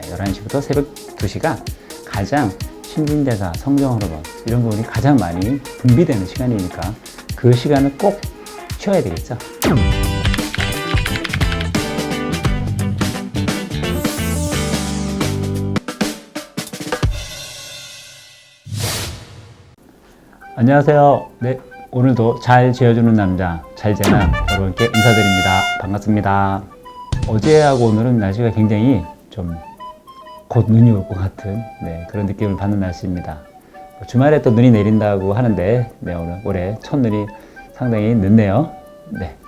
11시부터 새벽 2시가 가장 신진대사, 성장호르몬 이런 부분이 가장 많이 분비되는 시간이니까 그 시간을 꼭 쉬어야 되겠죠. 안녕하세요. 네, 오늘도 잘 재워주는 남자, 잘재남 여러분께 인사드립니다. 반갑습니다. 어제하고 오늘은 날씨가 굉장히 좀 곧 눈이 올 것 같은 그런 느낌을 받는 날씨입니다. 주말에 또 눈이 내린다고 하는데 오늘 올해 첫눈이 상당히 늦네요.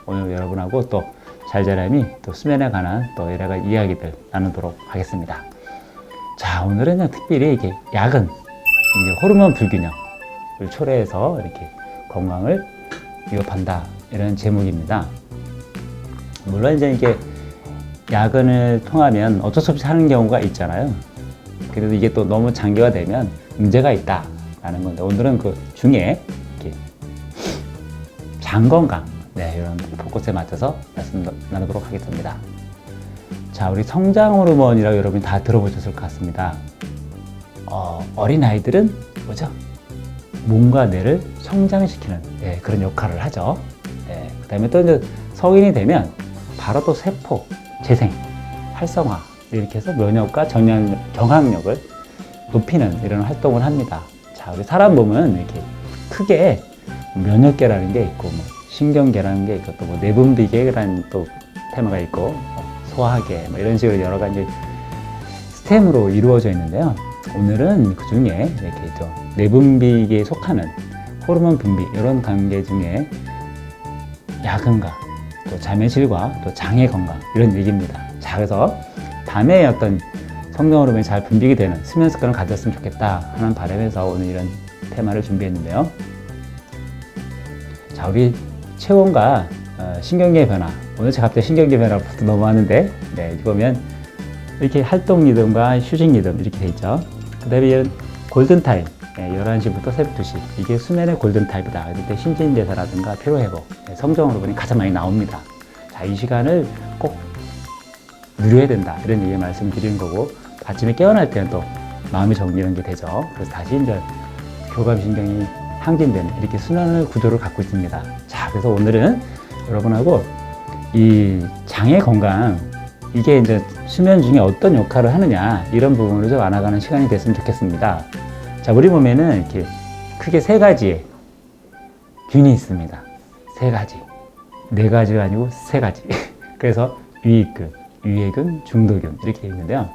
오늘 여러분하고 또 잘재남이 또 수면에 관한 또 여러 가지 이야기들 나누도록 하겠습니다. 자, 오늘은 특별히 이렇게 야근, 호르몬 불균형을 초래해서 이렇게 건강을 위협한다 이런 제목입니다. 물론 이제 이게 야근을 통하면 어쩔 수 없이 하는 경우가 있잖아요. 그래도 이게 또 너무 장기화되면 문제가 있다라는 건데 오늘은 그 중에 이렇게 장 건강 이런 포커스에 맞춰서 말씀 나누도록 하겠습니다. 자, 우리 성장 호르몬이라고 여러분이 다 들어보셨을 것 같습니다. 어린 아이들은 뭐죠? 몸과 뇌를 성장시키는 그런 역할을 하죠. 그 다음에 또 이제 성인이 되면 바로 또 세포 재생, 활성화 이렇게 해서 면역과 경항력을 높이는 이런 활동을 합니다. 자, 우리 사람 몸은 이렇게 크게 면역계라는 게 있고, 신경계라는 게 있고, 또 내분비계라는 또 테마가 있고, 소화계 이런 식으로 여러 가지 스템으로 이루어져 있는데요. 오늘은 그 중에 이렇게 좀 내분비계에 속하는 호르몬 분비 이런 관계 중에 야근과 또 잠의 질과 또 장의 건강 이런 얘기입니다. 자, 그래서 밤에 어떤 성장 호르몬이 잘 분비가 되는 수면 습관을 가졌으면 좋겠다 하는 바람에서 오늘 이런 테마를 준비했는데요. 자, 우리 체온과 신경계 변화, 오늘 제가 갑자기 신경계 변화부터 넘어왔는데 이거 보면 이렇게 활동 리듬과 휴식 리듬 이렇게 돼 있죠. 그 다음에 골든타임 11시부터 새벽 2시 이게 수면의 골든타임이다. 이때 신진대사라든가 피로회복, 성장 호르몬이 가장 많이 나옵니다. 자, 이 시간을 꼭 누려야 된다 이런 얘기 말씀드리는 거고, 아침에 깨어날 때는 또 마음이 정리하는 게 되죠. 그래서 다시 이제 교감신경이 항진되는 이렇게 순환의 구조를 갖고 있습니다. 자, 그래서 오늘은 여러분하고 이 장의 건강, 이게 이제 수면 중에 어떤 역할을 하느냐 이런 부분을 좀 알아가는 시간이 됐으면 좋겠습니다. 자, 우리 몸에는 이렇게 크게 세 가지의 균이 있습니다. 세 가지. 네 가지가 아니고 세 가지. 그래서 유익균, 유해균, 중도균 이렇게 되어 있는데요.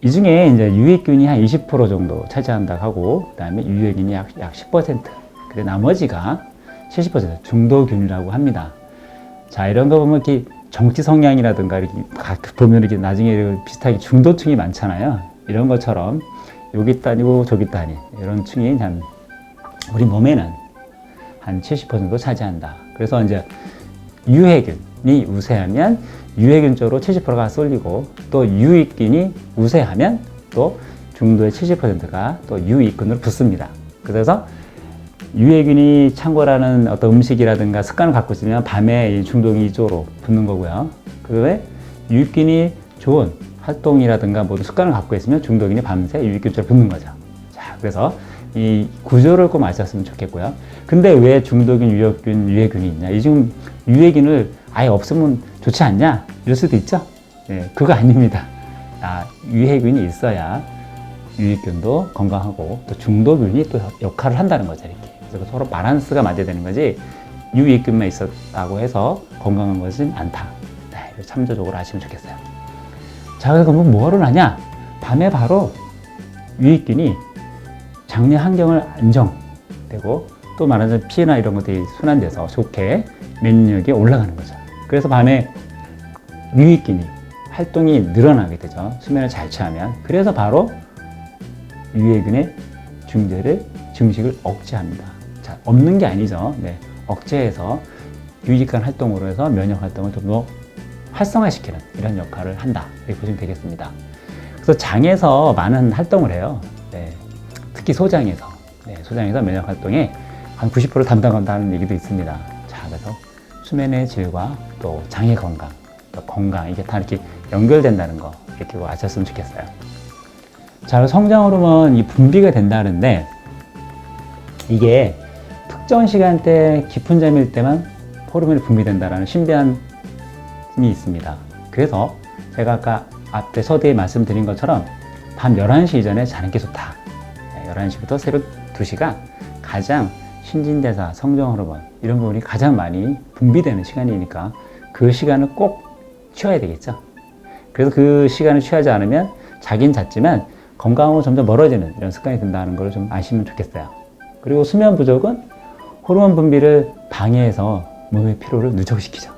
이 중에 이제 유익균이 한 20% 정도 차지한다고 하고, 그 다음에 유해균이 약 10%. 근데 나머지가 70% 중도균이라고 합니다. 자, 이런 거 보면 이렇게 정치 성향이라든가 이렇게 보면 이렇게 나중에 비슷하게 중도층이 많잖아요. 이런 것처럼 여기 있다니고 저기 있다니 이런 층이 한 우리 몸에는 한 70% 정도 차지한다. 그래서 이제 유해균이 우세하면 유해균 쪽으로 70%가 쏠리고, 또 유익균이 우세하면 또 중도의 70%가 또 유익균으로 붙습니다. 그래서 유해균이 창궐하는 어떤 음식이라든가 습관을 갖고 있으면 밤에 중독이 이쪽으로 붙는 거고요. 그 다음에 유익균이 좋은 활동이라든가 모든 습관을 갖고 있으면 중독균이 밤새 유익균처럼 붙는 거죠. 자, 그래서 이 구조를 꼭 아셨으면 좋겠고요. 근데 왜 중독균, 유익균, 유해균이 있냐? 이 중 유해균을 아예 없으면 좋지 않냐? 이럴 수도 있죠? 그거 아닙니다. 유해균이 있어야 유익균도 건강하고 또 중도균이 또 역할을 한다는 거죠. 이렇게. 그래서 서로 바란스가 맞아야 되는 거지, 유익균만 있었다고 해서 건강한 것은 않다. 이거 참조적으로 아시면 좋겠어요. 자, 그럼 뭐를 하냐? 밤에 바로 유익균이 장내 환경을 안정되고, 또 말하자면 피나 이런 것들이 순환돼서 좋게 면역력이 올라가는 거죠. 그래서 밤에 유익균이 활동이 늘어나게 되죠. 수면을 잘 취하면. 그래서 바로 유해균의 증식을 억제합니다. 자, 없는 게 아니죠. 억제해서 유익한 활동으로 해서 면역 활동을 좀 더 활성화시키는 이런 역할을 한다. 이렇게 보시면 되겠습니다. 그래서 장에서 많은 활동을 해요. 특히 소장에서. 소장에서 면역 활동에 한 90% 담당한다는 얘기도 있습니다. 자, 그래서 수면의 질과 또 장의 건강, 또 건강, 이게 다 이렇게 연결된다는 거 이렇게 아셨으면 좋겠어요. 자, 성장 호르몬이 분비가 된다는데 이게 특정 시간대 깊은 잠일 때만 호르몬이 분비된다는 신비한 힘이 있습니다. 그래서 제가 아까 앞에 서두에 말씀드린 것처럼 밤 11시 이전에 자는 게 좋다. 11시부터 새벽 2시가 가장 신진대사, 성장 호르몬 이런 부분이 가장 많이 분비되는 시간이니까 그 시간을 꼭 취해야 되겠죠. 그래서 그 시간을 취하지 않으면 자긴 잤지만 건강하고 점점 멀어지는 이런 습관이 든다는 걸 좀 아시면 좋겠어요. 그리고 수면 부족은 호르몬 분비를 방해해서 몸의 피로를 누적시키죠.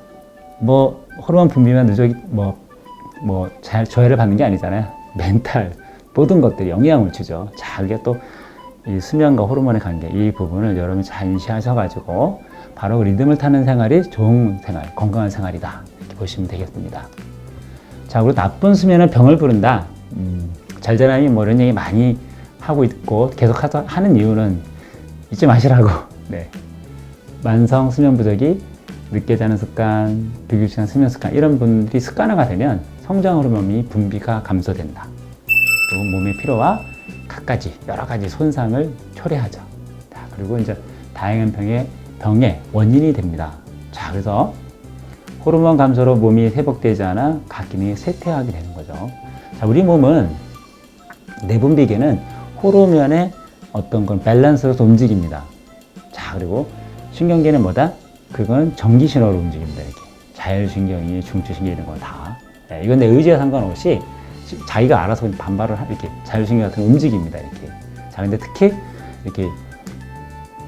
뭐 호르몬 분비만 누적이 잘 조회를 받는 게 아니잖아요. 멘탈 모든 것들이 영향을 주죠. 자, 그게 또 이 수면과 호르몬의 관계 이 부분을 여러분이 잘 인식하셔가지고 바로 그 리듬을 타는 생활이 좋은 생활, 건강한 생활이다 이렇게 보시면 되겠습니다. 자, 그리고 나쁜 수면은 병을 부른다. 잘자람이 뭐 이런 얘기 많이 하고 있고 계속 하는 이유는 잊지 마시라고. 네. 만성 수면 부족이 늦게 자는 습관, 불규칙한 수면 습관 이런 분들이 습관화가 되면 성장 호르몬이 분비가 감소된다. 그리고 몸의 피로와 갖가지 여러 가지 손상을 초래하죠. 자, 그리고 이제 다양한 병의 원인이 됩니다. 자, 그래서 호르몬 감소로 몸이 회복되지 않아 각 기능이 쇠퇴하게 되는 거죠. 자, 우리 몸은 내분비계는 호르몬의 어떤 건 밸런스로서 움직입니다. 자, 그리고 신경계는 뭐다? 그건 전기 신호로 움직입니다. 이렇게 자율신경이, 중추신경 이런 거 다. 네, 이건 내 의지와 상관없이 자기가 알아서 반발을 이렇게 자율신경 같은 거 움직입니다. 이렇게. 자, 근데 특히 이렇게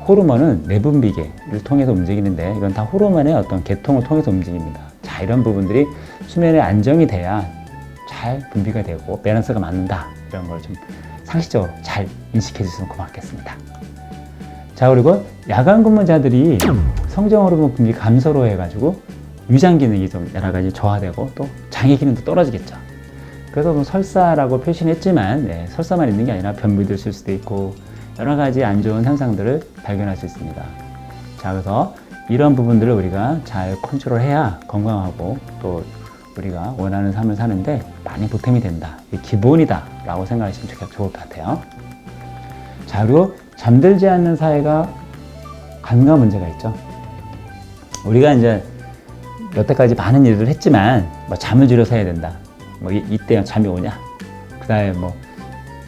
호르몬은 내분비계를 통해서 움직이는데 이건 다 호르몬의 어떤 계통을 통해서 움직입니다. 자, 이런 부분들이 수면에 안정이 돼야 잘 분비가 되고 밸런스가 맞는다. 이런 걸 좀 상식적으로 잘 인식해 주시면 고맙겠습니다. 자, 그리고 야간 근무자들이 성장 호르몬 분비 감소로 해가지고 위장 기능이 좀 여러 가지 저하되고 또 장애 기능도 떨어지겠죠. 그래서 뭐 설사라고 표시는 했지만 네, 설사만 있는 게 아니라 변비도 있을 수도 있고 여러 가지 안 좋은 현상들을 발견할 수 있습니다. 자, 그래서 이런 부분들을 우리가 잘 컨트롤해야 건강하고 또 우리가 원하는 삶을 사는데 많이 보탬이 된다. 이게 기본이다 라고 생각하시면 좋을 것 같아요. 자, 그리고 잠들지 않는 사회가 간과 문제가 있죠. 우리가 이제 여태까지 많은 일을 했지만 뭐 잠을 줄여서 해야 된다. 뭐 이때 잠이 오냐? 그 다음에 뭐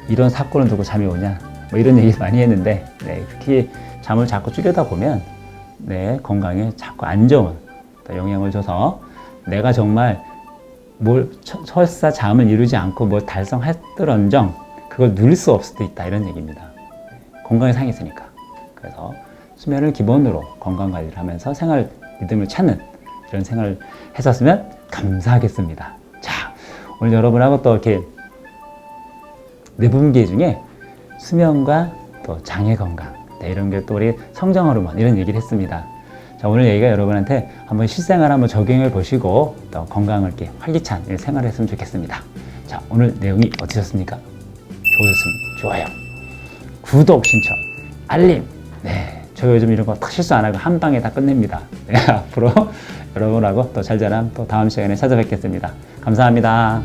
이런 사건을 두고 잠이 오냐? 뭐 이런 얘기 많이 했는데 네, 특히 잠을 자꾸 줄여다 보면 네, 건강에 자꾸 안 좋은 영향을 줘서 내가 정말 설사 잠을 이루지 않고 뭘 달성했더런정 그걸 누릴 수 없을 수도 있다 이런 얘기입니다. 건강이 상했으니까. 그래서 수면을 기본으로 건강 관리를 하면서 생활 리듬을 찾는 이런 생활을 했었으면 감사하겠습니다. 자, 오늘 여러분하고 또 이렇게 내분비 중에 수면과 또 장애 건강 네, 이런 게 또 우리 성장 호르몬 이런 얘기를 했습니다. 자, 오늘 얘기가 여러분한테 한번 실생활 한번 적용해 보시고 또 건강을 이렇게 활기찬 생활을 했으면 좋겠습니다. 자, 오늘 내용이 어떠셨습니까? 좋으셨으면 좋아요, 구독, 신청, 알림. 네, 저 요즘 이런 거 딱 실수 안 하고 한 방에 다 끝냅니다. 네, 앞으로 여러분하고 또 잘 자란 또 다음 시간에 찾아뵙겠습니다. 감사합니다.